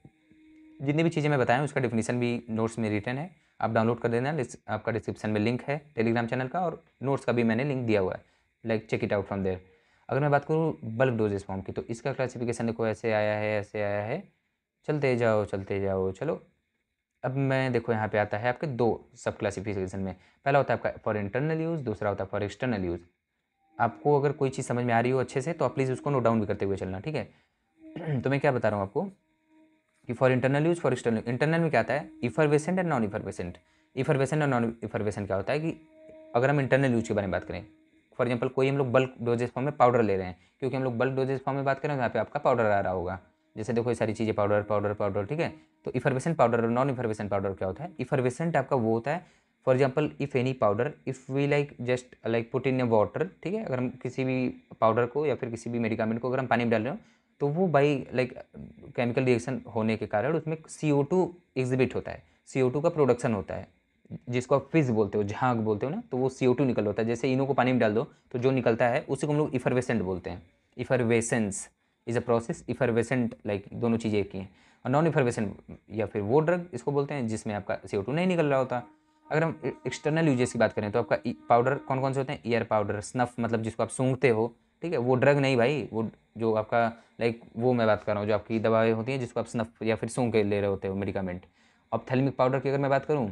जितनी भी चीज़ें मैं बताया उसका डिफिनीशन भी नोट्स में रिटन है, आप डाउनलोड कर देना। आपका डिस्क्रिप्शन में लिंक है टेलीग्राम चैनल का, और नोट्स का भी मैंने लिंक दिया हुआ है, like check it out from there. अगर मैं बात करूँ बल्क डोजेस फॉर्म की, तो इसका क्लासिफिकेशन देखो ऐसे आया है, ऐसे आया है, चलते जाओ चलते जाओ। चलो अब मैं देखो यहाँ पे आता है आपके 2 सब क्लासिफिकेशन में। पहला होता है आपका फॉर इंटरनल यूज़, दूसरा होता है फॉर एक्सटर्नल यूज़। आपको अगर कोई चीज़ समझ में आ रही हो अच्छे से तो आप प्लीज़ उसको नोट डाउन भी करते हुए चलना, ठीक है। तो मैं क्या बता रहा हूँ आपको कि for internal use, for external, internal में क्या आता है, effervescent and non effervescent. Effervescent और नॉन इफरवेसेंट क्या होता है कि अगर हम इंटरनल यूज के बारे में बात करें, फॉर एग्जांपल कोई हम लोग बल्क डोजेस फॉर्म में पाउडर ले रहे हैं, क्योंकि हम लोग बल्क डोजेस फॉर्म में बात करें तो यहाँ पे आपका पाउडर आ रहा होगा। जैसे देखो ये सारी चीज़ें पाउडर पाउडर पाउडर, ठीक है। तो इफरवेसेंट पाउडर और नॉन इफरवेसेंट पाउडर क्या होता है, इफरवेसेंट आपका वो होता है, for example if any powder, if we like just like put in a water, ठीक है, अगर हम किसी भी पाउडर को या फिर किसी भी मेडिकामेंट को अगर हम पानी में डाल रहे हो तो वो बाई लाइक केमिकल रिएक्शन होने के कारण उसमें CO2 एग्जिबिट होता है, CO2 का प्रोडक्शन होता है, जिसको आप फिज बोलते हो, झाग बोलते हो ना, तो वो CO2 निकल होता है। जैसे इनो को पानी में डाल दो तो जो निकलता है उसी को हम लोग इफरवेसेंट बोलते हैं। Effervescence is a process, effervescent like दोनों चीज़ें एक ही हैं। और नॉन इफरवेसेंट या फिर वो ड्रग इसको बोलते हैं जिसमें आपका CO2 नहीं निकल रहा होता। अगर हम एक्सटर्नल यूजेस की बात करें तो आपका पाउडर कौन कौन से होते हैं, ईयर पाउडर, स्नफ मतलब जिसको आप सूंघते हो, ठीक है, वो ड्रग नहीं भाई, वो जो आपका लाइक वो मैं बात कर रहा हूँ जो आपकी दवाएं होती हैं जिसको आप स्नफ या फिर सूंघ के ले रहे होते हो मेडिकामेंट। ऑप्थेल्मिक पाउडर की अगर मैं बात करूँ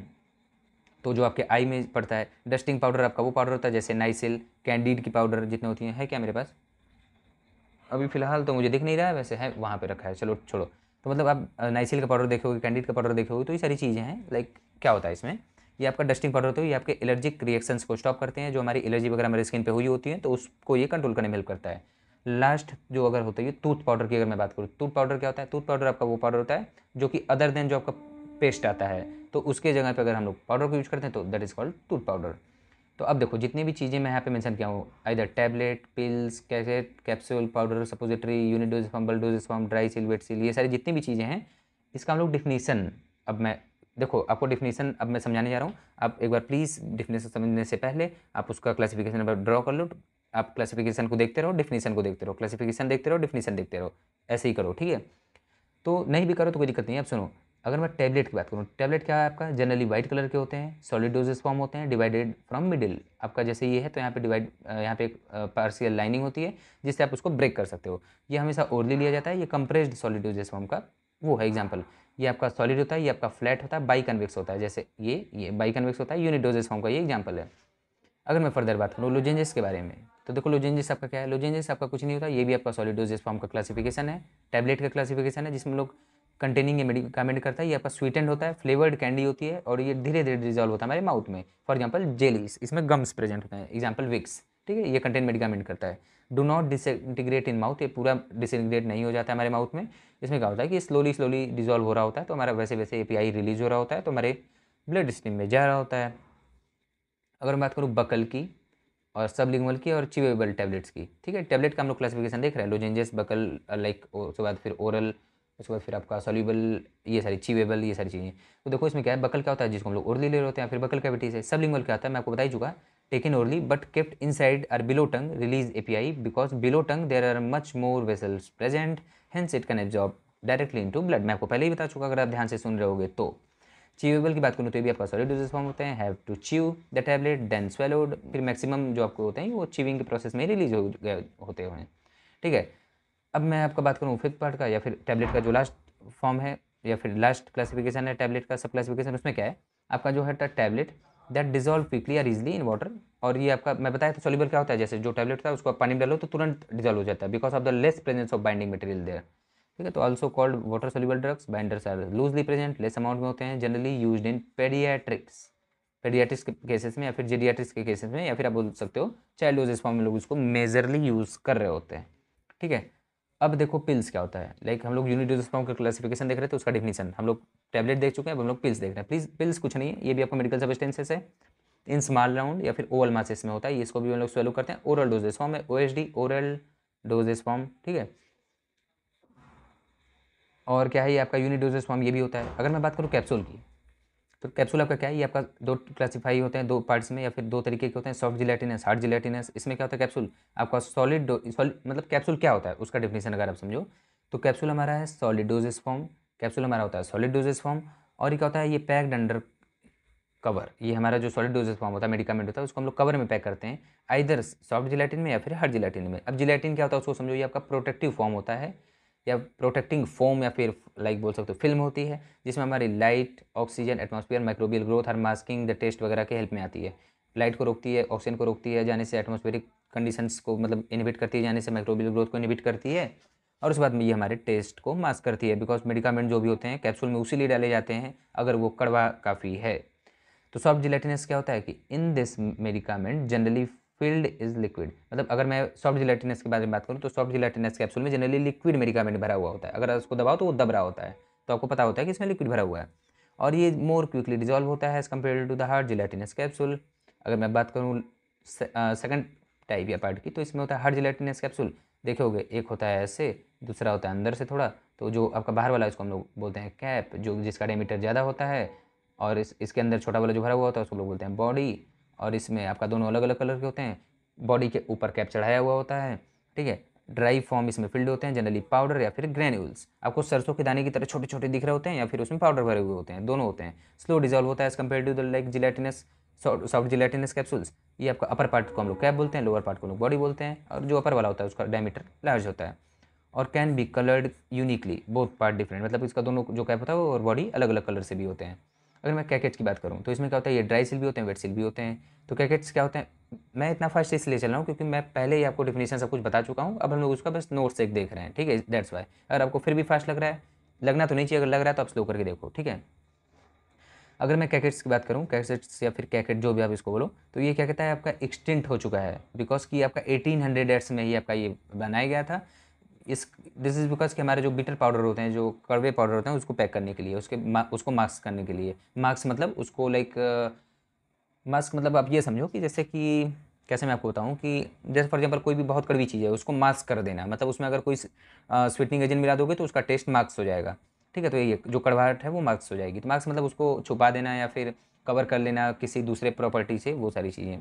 तो जो आपके आई में पड़ता है, डस्टिंग पाउडर आपका वो पाउडर होता है, जैसे नाइसिल, कैंडीड की पाउडर जितने होती है क्या मेरे पास, अभी फिलहाल तो मुझे दिख नहीं रहा है, वैसे है वहाँ पे रखा है, चलो छोड़ो। तो मतलब आप नाइसिल का पाउडर देखोगे, कैंडीड का पाउडर देखोगे, तो ये सारी चीज़ें हैं। लाइक क्या होता है इसमें, ये आपका डस्टिंग पाउडर होता है, ये आपके एलर्जिक रिएक्शंस को स्टॉप करते हैं, जो हमारी एलर्जी वगैरह हमारी स्किन पे हुई होती है तो उसको ये कंट्रोल करने में हेल्प करता है। लास्ट जो अगर होता है ये टूथ पाउडर की अगर मैं बात करूँ, टूथ पाउडर क्या होता है, टूथ पाउडर आपका वो पाउडर होता है जो कि अदर देन जो आपका पेस्ट आता है, तो उसके जगह पे अगर हम लोग पाउडर को यूज करते हैं तो that is called tooth powder. तो अब देखो जितनी भी चीज़ें मैं यहाँ पे मेंशन किया हूँ, either tablet, pills, cassette, capsule, powder, suppository, unit dose form, bulk doses form, dry seal, wet seal, ये सारी जितनी भी चीज़ें हैं इसका हम लोग डिफिनीसन, अब मैं देखो आपको डिफिनीसन अब मैं समझाने जा रहा हूँ। आप एक बार प्लीज़ डिफिनीसन समझने से पहले आप उसका क्लासिफिकेशन नंबर ड्रॉ कर लो। आप क्लासिफिकेशन को देखते रहो, डिफिनीसन को देखते रहो, क्लासिफिकेशन देखते रहो, डिफिनीसन देखते रहो, ऐसे ही करो, ठीक है। तो नहीं भी करो तो कोई दिक्कत नहीं है। अब सुनो, अगर मैं टैबलेट की बात करूँ, टैबलेट क्या है आपका, जनरली वाइट कलर के होते हैं, सॉलिड डोजेस फॉर्म होते हैं, डिवाइडेड फ्रॉम मिडिल। आपका जैसे ये है तो यहाँ पे यहाँ पे एक पार्शियल लाइनिंग होती है जिससे आप उसको ब्रेक कर सकते हो। ये हमेशा ओरली लिया जाता है। ये कंप्रेस्ड सॉलिड डोजेस फॉर्म का वो है एग्जाम्पल। ये आपका सॉलिड होता है, ये आपका फ्लैट होता है, बाई कन्वेक्स होता है। जैसे ये बाई कन्वेक्स होता है, यूनिट डोजेस फॉर्म का ये एग्जाम्पल है। अगर मैं फर्दर बात करूँ लोजेंजेस के बारे में, तो देखो लोजेंजेस आपका क्या है, लोजेंजेस आपका कुछ नहीं होता, ये भी आपका सॉलिड डोजेस फॉर्म का क्लासिफिकेशन है, टैबलेट का क्लासिफिकेशन है, जिसमें लोग कंटेनिंग ये मेडिकामेंट करता है। ये आपका स्वीटेंड होता है, फ्लेवर्ड कैंडी होती है और ये धीरे धीरे डिजॉल्व होता है हमारे माउथ में। फॉर एग्जाम्पल जेलीस, इसमें गम्स प्रेजेंट होते हैं, एग्जाम्पल विक्स, ठीक है, ये कंटेन मेडिकामेंट करता है। Do not disintegrate in mouth, ये पूरा डिसइंटीग्रेट नहीं हो जाता है हमारे माउथ में। इसमें क्या होता है कि स्लोली स्लोली डिजॉल्व हो रहा होता है, तो हमारा वैसे वैसे एपीआई रिलीज हो रहा होता है, तो हमारे ब्लड स्ट्रीम में जा रहा होता है। अगर मैं बात करूँ बकल की और सबलिंगुअल की और चिवेबल टैबलेट्स की, ठीक है, टैबलेट का हम लोग क्लासिफिकेशन देख रहे हैं, लोजेंजेस, बकल, लाइक उसके बाद फिर ओरल, उसके बाद फिर आपका सॉल्यूबल, ये सारी चिवेबल, ये सारी चीज़ें। तो देखो इसमें क्या है, बकल क्या होता है जिसको हम लोग ओरली ले रहे होते हैं, फिर बकल कैविटी से। सबलिंगुअल क्या होता है मैं आपको बता ही चुका, taken orally but kept inside or below tongue release API, because below tongue there are much more vessels present, hence it can absorb directly into blood. मैं आपको पहले ही बता चुका, अगर आप ध्यान से सुन रहे होगे तो। च्यूएबल की बात करूँ तो ये भी आपका सॉलिड डोजेस फॉर्म होते हैं, have to chew the tablet then swallowed, फिर मैक्सिमम जो आपको होते हैं वो च्यूइंग के प्रोसेस में रिलीज हो गए होते हैं, ठीक है। अब मैं आपका बात करूँ फिफ्थ पार्ट का, या फिर टैबलेट का जो लास्ट फॉर्म है या फिर लास्ट क्लासिफिकेशन है टैबलेट का, सब क्लासिफिकेशन, उसमें क्या है आपका जो है tablet that dissolve quickly or easily in water. और ये आपका मैं बताया था सॉल्युबल क्या होता है, जैसे जो टैबलेट था उसको आप पानी में डालो तो तुरंत डिजॉल्व हो जाता है, because of the less presence of binding material there, ठीक है। तो also called water soluble drugs, binders are loosely present, less amount में होते हैं, generally used in pediatrics, pediatrics के केसेस में या फिर जेडियाट्रिक्स के केसेस में, या फिर आप बोल सकते हो चाइल्ड डोजेस फॉर्म में लोग इसको मेजरली यूज़ कर रहे होते हैं, ठीक है। अब देखो पिल्स क्या होता है, लाइक हम लोग यूनिट डोजेस फॉर्म का क्लासिफिकेशन देख रहे थे, उसका डेफिनेशन हम लोग टैबलेट देख चुके हैं, अब हम लोग पिल्स देख रहे हैं। प्लीज पिल्स कुछ नहीं है, ये भी आपको मेडिकल सब्सटेंसेस है, इन स्मॉल राउंड या फिर ओवल मासेस में होता है, इसको भी हम लोग स्वेलो करते हैं। ओरल डोजेस फॉर्म है, ओएसडी ओरल डोजेस फॉर्म, ठीक है। और क्या है ये आपका यूनिट डोजेस फॉर्म ये भी होता है। अगर मैं बात करूँ कैप्सूल की, तो कैप्सूल आपका क्या है, ये आपका दो क्लासीफाई होते हैं, दो पार्ट्स में, या फिर दो तरीके के होते हैं, सॉफ्ट जिलेटिनस, हार्ड जिलेटिनस। इसमें क्या होता है कैप्सूल आपका सॉलिड मतलब कैप्सूल क्या होता है उसका डेफिनेशन अगर आप समझो, तो कैप्सूल हमारा है सॉलिड डोजेस फॉर्म, कैप्सूल हमारा होता है सॉलिड डोजेस फॉर्म। और ये क्या होता है, ये पैक्ड अंडर कवर, ये हमारा जो सॉलिड डोजेस फॉर्म होता है मेडिकामेंट होता है उसको हम लोग कवर में पैक करते हैं, आइदर सॉफ्ट जिलेटिन में या फिर हार्ड जिलेटिन में। अब जिलेटिन क्या होता है उसको समझो, ये आपका प्रोटेक्टिव फॉर्म होता है या प्रोटेक्टिंग फोम या फिर लाइक बोल सकते हो फिल्म होती है, जिसमें हमारी light, oxygen, atmosphere, microbial growth और मास्किंग द टेस्ट वगैरह के हेल्प में आती है। लाइट को रोकती है, ऑक्सीजन को रोकती है जाने से, एटमॉस्फेरिक कंडीशंस को मतलब इनहिबिट करती है जाने से, माइक्रोबियल ग्रोथ को इनहिबिट करती है, और उसके बाद में ये हमारे टेस्ट को मास्क करती है, बिकॉज मेडिकामेंट जो भी होते हैं कैप्सूल में उसी लिए डाले जाते हैं अगर वो कड़वा काफ़ी है। तो सॉफ्ट जिलेटिनस क्या होता है कि in this medicament generally field is liquid, मतलब अगर मैं सॉफ्ट जिलेटिनस के बारे में बात करूँ तो सॉफ्ट जिलेटिनस कैप्सूल में जनरली लिक्विड मेडिकामेंट भरा हुआ होता है, अगर उसको दबाओ तो वो दब रहा होता है, तो आपको पता होता है कि इसमें लिक्विड भरा हुआ है, और ये मोर क्विकली डिजॉल्व होता है as compare to the hard gelatinous capsule. अगर मैं बात करूँ सेकंड टाइप या पार्ट की, तो इसमें होता है हार्ड जिलेटिनस कैप्सूल, देखोगे एक होता है ऐसे, दूसरा होता है अंदर से थोड़ा, तो जो आपका बाहर वाला है उसको हम लोग बोलते हैं कैप, जो जिसका डायमीटर ज़्यादा होता है, और इसके अंदर छोटा वाला जो भरा हुआ होता है उसको लोग बोलते हैं बॉडी, और इसमें आपका दोनों अलग अलग कलर के होते हैं, बॉडी के ऊपर कैप चढ़ाया हुआ होता है, ठीक है। ड्राई फॉर्म इसमें फिल्ड होते हैं, जनरली पाउडर या फिर ग्रेन्यूल्स, आपको सरसों के दाने की तरह छोटे छोटे दिख रहे होते हैं, या फिर उसमें पाउडर भरे हुए होते हैं, दोनों होते हैं। स्लो डिजॉल्व होता है as compare to the like gelatinous, soft gelatinous capsules. ये आपका अपर पार्ट को हम लोग कैप बोलते हैं, लोअर पार्ट को लोग बॉडी बोलते हैं, और जो अपर वाला होता है उसका डायमीटर लार्ज होता है, और can be coloured uniquely both part different, मतलब इसका दोनों जो कैप होता है वो और बॉडी अलग अलग कलर से भी होते हैं। अगर मैं कैकेट्स की बात करूँ तो इसमें क्या होता है, ये ड्राई सील भी होते हैं, वेट सील भी होते हैं। तो कैकेट्स क्या होते हैं, मैं इतना फास्ट इसलिए चल रहा हूँ क्योंकि मैं पहले ही आपको डिफिनेशन सब कुछ बता चुका हूँ, अब हम लोग उसका बस नोट्स एक देख रहे हैं, ठीक है, दैट्स वाई। अगर आपको फिर भी फास्ट लग रहा है, लगना तो नहीं चाहिए, अगर लग रहा है तो आप स्लो करके देखो, ठीक है। अगर मैं कैकेट्स की बात करूँ, कैसेट्स या फिर कैकेट जो भी आप इसको बोलो, तो ये क्या कहता है आपका एक्सटिंक्ट हो चुका है, बिकॉज कि आपका 1800 एड्स में ही आपका ये बनाया गया था। इस दिस इज़ बिकॉज कि हमारे जो बिटर पाउडर होते हैं, जो कड़वे पाउडर होते हैं, उसको पैक करने के लिए, उसको मास्क करने के लिए, मास्क मतलब उसको लाइक मास्क मतलब आप ये समझो कि जैसे कि कैसे मैं आपको बताऊँ कि जैसे फॉर एग्जांपल कोई भी बहुत कड़वी चीज़ है उसको मास्क कर देना, मतलब उसमें अगर कोई स्वीटनिंग एजेंट मिला दोगे तो उसका टेस्ट मास्क हो जाएगा, ठीक है। तो ये जो कड़वाहट है वो मास्क हो जाएगी, तो मास्क मतलब उसको छुपा देना या फिर कवर कर लेना किसी दूसरे प्रॉपर्टी से, वो सारी चीज़ें।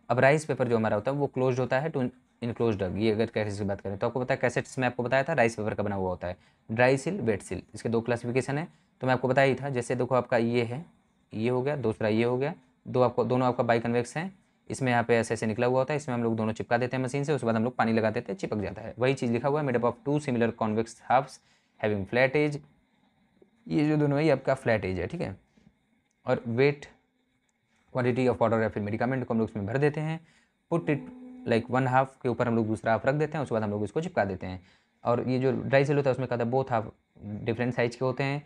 अब राइस पेपर जो हमारा होता है वो क्लोज होता है टू इनक्लोज ड्रग, ये अगर कैसेट्स की बात करें तो आपको पता है कैसेट्स में आपको बताया था राइस पेपर का बना हुआ होता है, ड्राई सील, वेट सील, इसके दो क्लासिफिकेशन है। तो मैं आपको बताया ही था, जैसे देखो आपका ये है, ये हो गया, दूसरा ये हो गया, दोनों आपका बाई कन्वेक्स हैं, इसमें यहाँ पे ऐसे ऐसे निकला हुआ होता है, इसमें हम लोग दोनों चिपका देते हैं मशीन से, उसके बाद हम लोग पानी लगा देते हैं, चिपक जाता है। वही चीज़ लिखा हुआ है, made up of two similar convex halves having flat edge, ये जो दोनों है ये आपका फ्लैट एज है, ठीक है। और वेट क्वांटिटी ऑफ पाउडर या फिर मेडिकामेंट को हम लोग उसमें भर देते हैं, put it like one half के ऊपर हम लोग दूसरा हाफ रख देते हैं, उसके बाद हम लोग इसको चिपका देते हैं। और ये जो ड्राई सेल होता है उसमें कहता है बोथ हाफ डिफरेंट साइज के होते हैं,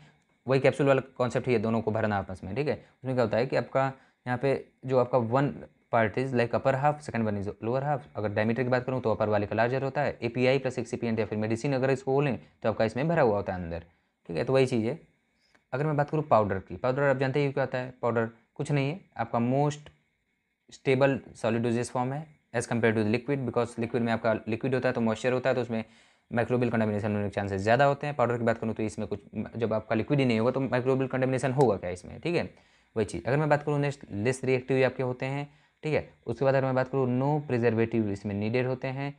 वही कैप्सूल वाला कॉन्सेप्ट ही है, दोनों को भरना आपस में, ठीक है। उसमें क्या होता है कि आपका यहाँ पे जो आपका one part is like upper half, second one is lower half. अगर डायमीटर की बात करूँ तो अपर वाले का लार्जर होता है, एपीआई प्लस एक्सीपिएंट या फिर मेडिसिन अगर इसको बोलें तो आपका इसमें भरा हुआ होता है अंदर, ठीक है। तो वही चीज़ है। अगर मैं बात करूँ पाउडर की, पाउडर आप जानते ही क्या होता है, पाउडर कुछ नहीं है, आपका most stable solid doses form है as compared to liquid, because liquid में आपका लिक्विड होता है तो मॉइस्चर होता है, तो उसमें माइक्रोबियल कंटामिनेशन होने के चांसेस ज़्यादा होते हैं। पाउडर की बात करूँ तो इसमें कुछ, जब आपका लिक्विड ही नहीं होगा तो माइक्रोबियल कंटामिनेशन होगा क्या इसमें, ठीक है। वही चीज़ अगर मैं बात करूँ नेक्स्ट, लेस रिएक्टिव आपके होते हैं, ठीक है। उसके बाद अगर मैं बात करूँ नो प्रिजर्वेटिव इसमें नीडेड होते हैं,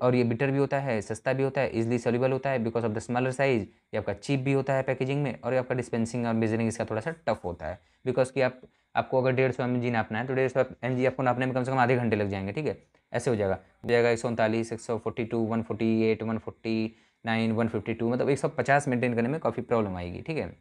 और ये बिटर भी होता है, सस्ता भी होता है, इजिली सॉल्युबल होता है because of the smaller size, ये आपका चीप भी होता है पैकेजिंग में, और ये आपका डिस्पेंसिंग और मेजरिंग इसका थोड़ा सा टफ होता है, बिकॉज कि आपको अगर 150 mg नापना है तो 150 mg आपको नापने में कम से कम आधे घंटे लग जाएंगे, ठीक है। ऐसे हो जाएगा 139, 142, 148, 149, 152, मतलब 150 मेंटेन करने में काफ़ी प्रॉब्लम आएगी, ठीक है।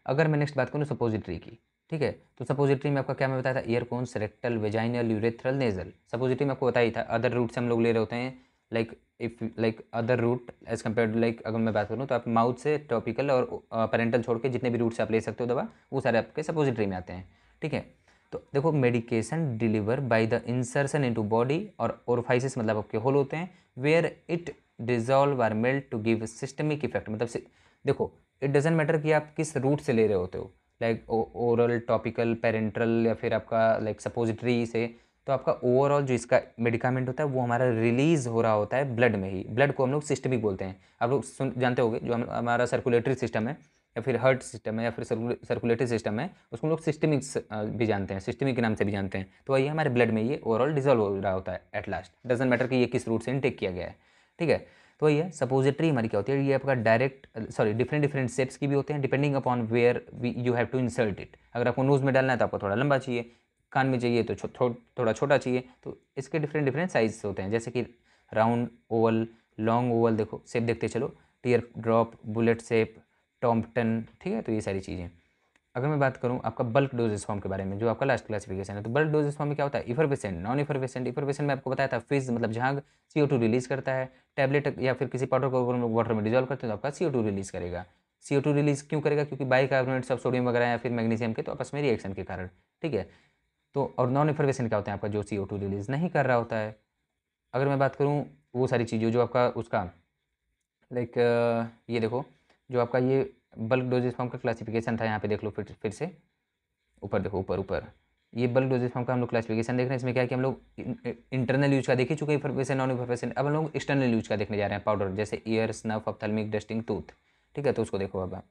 अगर मैं नेक्स्ट बात करूँ सपोजिटरी की, ठीक है, तो सपोजिटरी में आपका क्या मैं बताया था, ear cones, rectal, vaginal, urethral, nasal. Suppository में आपको बताया था अदर रूट से हम लोग ले रहे होते हैं, like other route as compare to, like अगर मैं बात करूँ तो आप माउथ से टॉपिकल और पेरेंटल छोड़ के जितने भी रूट से आप ले सकते हो दवा, वो सारे आपके सपोजिटरी में आते हैं, ठीक है। तो देखो medication deliver by the insertion into body, और ओरिफाइसिस मतलब आपके होल होते हैं, where it dissolve or melt to give systemic effect, मतलब देखो इट डजेंट मैटर कि आप किस रूट से ले रहे होते हो, लाइक ओरल, टॉपिकल, पेरेंट्रल या फिर आपका लाइक सपोजिटरी से, तो आपका ओवरऑल जो इसका मेडिकामेंट होता है वो हमारा रिलीज हो रहा होता है ब्लड में ही। ब्लड को हम लोग सिस्टमिक बोलते हैं, आप लोग जानते होंगे, जो हमारा सर्कुलेटरी सिस्टम है या फिर हार्ट सिस्टम है या फिर सर्कुलेटरी सिस्टम है, उसको हम लोग सिस्टमिक भी जानते हैं, सिस्टमिक के नाम से भी जानते हैं। तो वही हमारे ब्लड में ये ओवरऑल डिजॉल्व हो रहा होता है एट लास्ट, डजेंट मैटर कि ये किस रूट से इनटेक किया गया है, ठीक है। तो वही है सपोजिटरी हमारी क्या होती है, ये आपका direct sorry different different shapes की भी होते हैं depending upon where you have to insert it. अगर आपको नोज़ में डालना है तो आपको थोड़ा लंबा चाहिए, कान में चाहिए तो थोड़ा छोटा चाहिए, तो इसके डिफरेंट डिफरेंट साइज होते हैं, जैसे कि राउंड, ओवल, लॉन्ग ओवल, देखो शेप देखते चलो, टीयर ड्रॉप, बुलेट शेप, टॉम्पटन, ठीक है। तो ये सारी चीज़ें। अगर मैं बात करूँ आपका बल्क डोजेस फॉर्म के बारे में, जो आपका लास्ट क्लासिफिकेशन है, तो बल्क डोजेस फॉर्म में क्या होता है, इफरवेसेंट, नॉन इफरवेसेंट। इफरवेसेंट में आपको बताया था फिज मतलब झाग, CO2 रिलीज करता है, टैबलेट या फिर किसी पाउडर को वाटर में डिजॉल्व करते हैं तो आपका CO2 रिलीज करेगा। CO2 रिलीज क्यों करेगा, क्योंकि बाइकार्बोनेट्स ऑफ सोडियम वगैरह या फिर मैग्नीशियम के तो आपस में रिएक्शन के कारण, ठीक है। तो और नॉन इफरवेसेंट क्या होता है आपका, जो CO2 रिलीज नहीं कर रहा होता है। अगर मैं बात करूँ वो सारी चीज़ें जो आपका उसका लाइक ये देखो, जो आपका ये बल्क डोजेस फॉर्म का क्लासिफिकेशन था, यहाँ पे देख लो फिर से ऊपर देखो, ऊपर ऊपर ये बल्क डोजेस फॉर्म का हम लोग क्लासिफिकेशन देख रहे हैं। इसमें क्या है कि हम लोग इंटरनल यूज का देख ही चुके हैं, इफरवेसेंट, नॉन इफरवेसेंट, अब हम लोग एक्सटर्नल यूज का देखने जा रहे हैं, पाउडर जैसे year, snuff, ophthalmic, dusting, tooth, ठीक है। तो उसको देखो, अब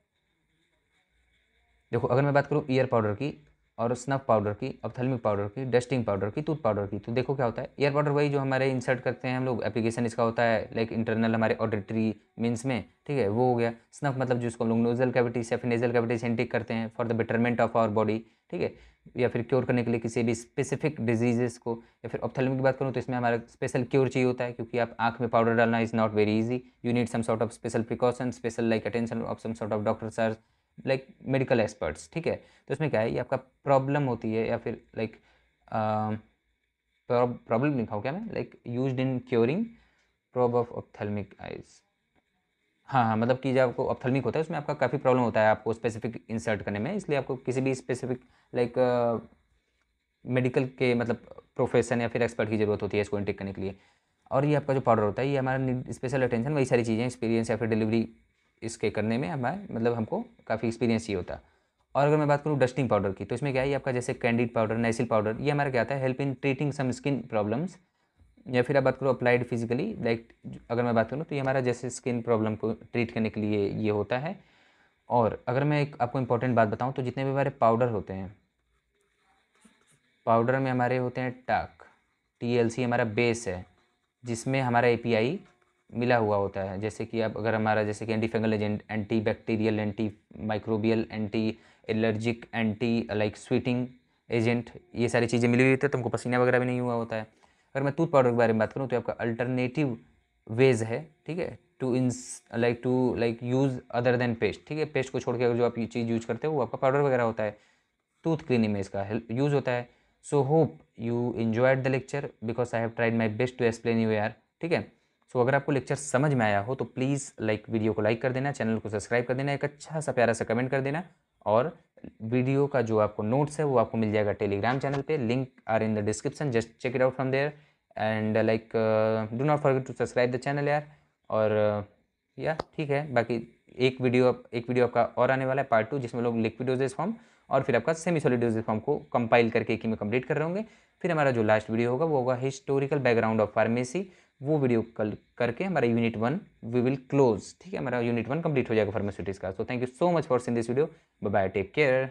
देखो अगर मैं बात करूँ ईयर पाउडर की और स्नफ पाउडर की, ऑप्थेल्मिक पाउडर की, डस्टिंग पाउडर की, टूथ पाउडर की, तो देखो क्या होता है, ईयर पाउडर वही जो हमारे इंसर्ट करते हैं हम लोग, एप्लीकेशन इसका होता है लाइक इंटरनल हमारे ऑडिटरी मीन्स में, ठीक है, वो हो गया। स्नफ मतलब जिसको हम लोग नोजल कैविटी या फिर नेजल कैविटी से इनटेक करते हैं for the betterment of our body, ठीक है, या फिर क्योर करने के लिए किसी भी स्पेसिफिक डिजीजेस को। या फिर ऑप्थेल्मिक की बात करूँ तो इसमें हमारा स्पेशल क्योर चाहिए होता है, क्योंकि आप आँख में पाउडर डालना is not very easy, you need some sort of special precaution, special like attention of some sort of doctors or like medical experts, ठीक है। तो इसमें क्या है, ये आपका प्रॉब्लम होती है या फिर लाइक प्रॉब्लम लिखा हो क्या मैं, like used in curing probe of ophthalmic eyes. हाँ हाँ, मतलब कि जब आपको ऑप्थेल्मिक होता है उसमें आपका काफ़ी प्रॉब्लम होता है आपको स्पेसिफिक इंसर्ट करने में, इसलिए आपको किसी भी स्पेसिफिक लाइक मेडिकल के मतलब प्रोफेशन या फिर एक्सपर्ट की ज़रूरत होती है इसको इनटेक करने के लिए। और ये आपका जो पाउडर होता है ये हमारा स्पेशल अटेंशन, वही सारी चीज़ें, एक्सपीरियंस या फिर डिलीवरी इसके करने में हमारे मतलब हमको काफ़ी एक्सपीरियंस चाहिए होता है। और अगर मैं बात करूँ डस्टिंग पाउडर की, तो इसमें क्या है, ये आपका जैसे कैंडिड पाउडर, नाइसिल पाउडर, ये हमारा क्या आता है, help in treating some skin problems. या फिर आप बात करो अप्लाइड फिजिकली, लाइक अगर मैं बात करूँ तो ये हमारा जैसे स्किन प्रॉब्लम को ट्रीट करने के लिए ये होता है। और अगर मैं एक आपको इंपॉर्टेंट बात बताऊँ तो जितने भी हमारे पाउडर होते हैं, पाउडर में हमारे होते हैं टाक, TLC हमारा बेस है जिसमें हमारा API मिला हुआ होता है। जैसे कि आप अगर हमारा जैसे कि anti fungal agent, anti bacterial, anti microbial, anti allergic, anti like sweating agent, ये सारी चीज़ें मिली हुई होती है, तो हमको पसीना वगैरह भी नहीं हुआ होता है। अगर मैं टूथ पाउडर के बारे में बात करूँ तो आपका अल्टरनेटिव वेज है, ठीक है, to use other than paste, ठीक है। पेस्ट को छोड़ के अगर जो आप ये चीज़ यूज करते हो वो आपका पाउडर वगैरह होता है, टूथ क्लीनिंग में इसका यूज़ होता है। So hope you enjoyed the lecture because I have tried my best to explain you यार, ठीक है। सो अगर आपको लेक्चर समझ में आया हो तो प्लीज़ वीडियो को लाइक कर देना, चैनल को सब्सक्राइब कर देना, एक अच्छा सा प्यारा सा कमेंट कर देना, और वीडियो का जो आपको नोट्स है वो आपको मिल जाएगा टेलीग्राम चैनल पे, link or in the description, just check it out from there and do not forget to subscribe the channel यार। और या ठीक है, बाकी एक वीडियो आपका और आने वाला है पार्ट 2, जिसमें लोग लिक्विड डोजेज फॉर्म और फिर आपका सेमी सॉलिड डोजेज फॉर्म को कंपाइल करके एक ही में कंप्लीट कर रहे होंगे। फिर हमारा जो लास्ट वीडियो होगा वो होगा हिस्टोरिकल बैकग्राउंड ऑफ फार्मेसी, वो वीडियो कल करके हमारा यूनिट 1 वी विल क्लोज, ठीक है, हमारा यूनिट 1 कंप्लीट हो जाएगा फार्मास्यूटिक्स का। So thank you so much for seeing this video, bye bye, take care.